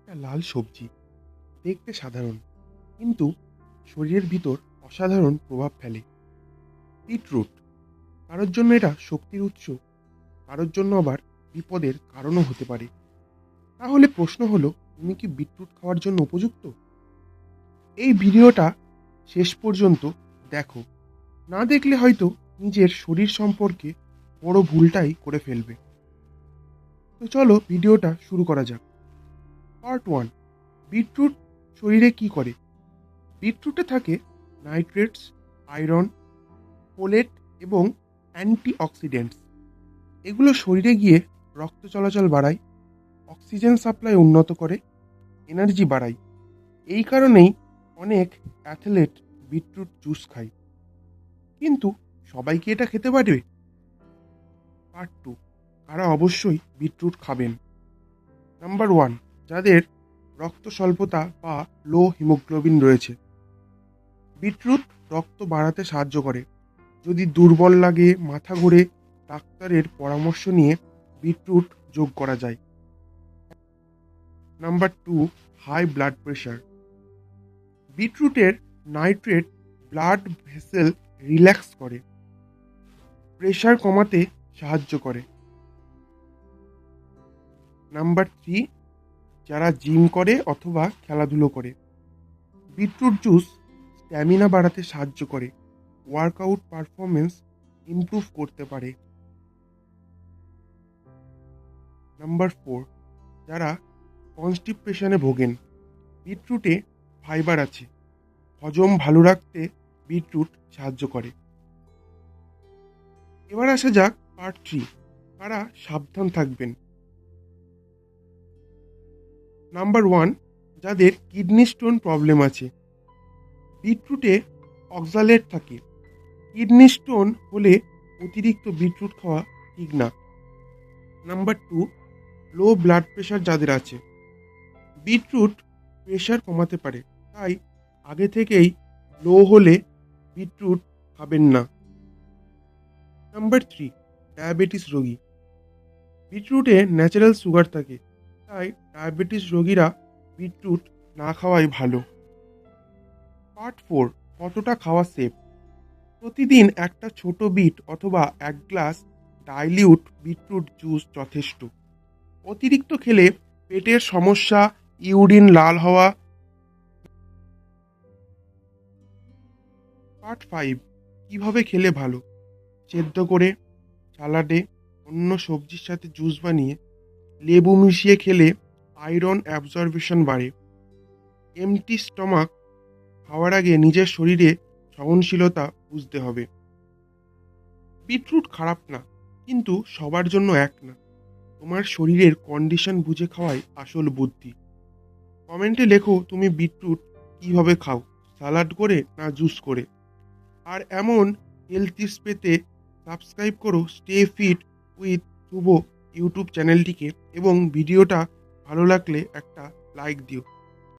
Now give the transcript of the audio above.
একটা লাল সবজি, দেখতে সাধারণ কিন্তু শরীরের ভিতর অসাধারণ প্রভাব ফেলে। বিটরুট, কারোর জন্য এটা শক্তির উৎস, কারোর জন্য আবার বিপদের কারণও হতে পারে। তাহলে প্রশ্ন হলো, তুমি কি বিটরুট খাওয়ার জন্য উপযুক্ত? এই ভিডিওটা শেষ পর্যন্ত দেখো, না দেখলে হয়তো নিজের শরীর সম্পর্কে বড় ভুলটাই করে ফেলবে। তো চলো ভিডিওটা শুরু করা যাক। পার্ট ওয়ান, বিটরুট শরীরে কি করে? বিটরুটে থাকে নাইট্রেটস, আয়রন, ফোলেট এবং অ্যান্টিঅক্সিডেন্টস। এগুলো শরীরে গিয়ে রক্ত চলাচল বাড়ায়, অক্সিজেন সাপ্লাই উন্নত করে, এনার্জি বাড়ায়। এই কারণেই অনেক অ্যাথলেট বিটরুট জুস খায়। কিন্তু সবাই কি এটা খেতে পারবে? পার্ট টু, কারা অবশ্যই বিটরুট খাবেন। নাম্বার ওয়ান, যাদের রক্ত স্বল্পতা বা লো হিমোগ্লোবিন রয়েছে। বিটরুট রক্ত বাড়াতে সাহায্য করে। যদি দুর্বল লাগে, মাথা ঘোরে, ডাক্তারের পরামর্শ নিয়ে বিটরুট যোগ করা যায়। Number two, high blood pressure. বিটরুটের নাইট্রেট ব্লাড ভেসেল রিল্যাক্স করে, প্রেশার কমাতে সাহায্য করে। নাম্বার থ্রি, যারা জিম করে অথবা খেলাধুলো করে। বিটরুট জুস স্ট্যামিনা বাড়াতে সাহায্য করে, ওয়ার্কআউট পারফরমেন্স ইমপ্রুভ করতে পারে। নাম্বার ফোর, যারা কনস্টিপেশনে ভোগেন। বিটরুটে ফাইবার আছে, হজম ভালো রাখতে বিটরুট সাহায্য করে। এবার আসা যাক পার্ট থ্রি, কারা সাবধান থাকবেন। নাম্বার ওয়ান, যাদের কিডনি স্টোন প্রবলেম আছে। বিটরুটে অক্সালেট থাকে, কিডনি স্টোন হলে অতিরিক্ত বিটরুট খাওয়া ঠিক না। Number two, low blood pressure যাদের আছে। বিটরুট প্রেশার কমাতে পারে, তাই আগে থেকেই লো হলে বিটরুট খাবেন না। নাম্বার থ্রি, ডায়াবেটিস রোগী। বিটরুটে ন্যাচারাল সুগার থাকে, তাই ডায়াবেটিস রোগীরা বিটরুট না খাওয়াই ভালো। পার্ট ফোর, কতটা খাওয়া সেফ। প্রতিদিন একটা ছোট বিট অথবা এক গ্লাস ডাইলিউট বিটরুট জুস যথেষ্ট। অতিরিক্ত খেলে পেটের সমস্যা, ইউরিন লাল হওয়া। পার্ট ফাইভ, কীভাবে খেলে ভালো। সেদ্ধ করে, সালাডে, অন্য সবজির সাথে জুস বানিয়ে, লেবু মিশিয়ে খেলে আয়রন অ্যাবজর্বেশন বাড়ে। এমটি স্টমাক খাওয়ার আগে নিজের শরীরে সহনশীলতা বুঝতে হবে। বিটরুট খারাপ না, কিন্তু সবার জন্য এক না। তোমার শরীরের কন্ডিশন বুঝে খাওয়াই আসল বুদ্ধি। কমেন্টে লেখো তুমি বিটরুট কিভাবে খাও, সালাড করে না জুস করে। আর এমন হেলথ টিপস পেতে সাবস্ক্রাইব করো stay fit with Shubh YouTube চ্যানেলটিকে, এবং ভিডিওটা ভালো লাগলে একটা লাইক দিও।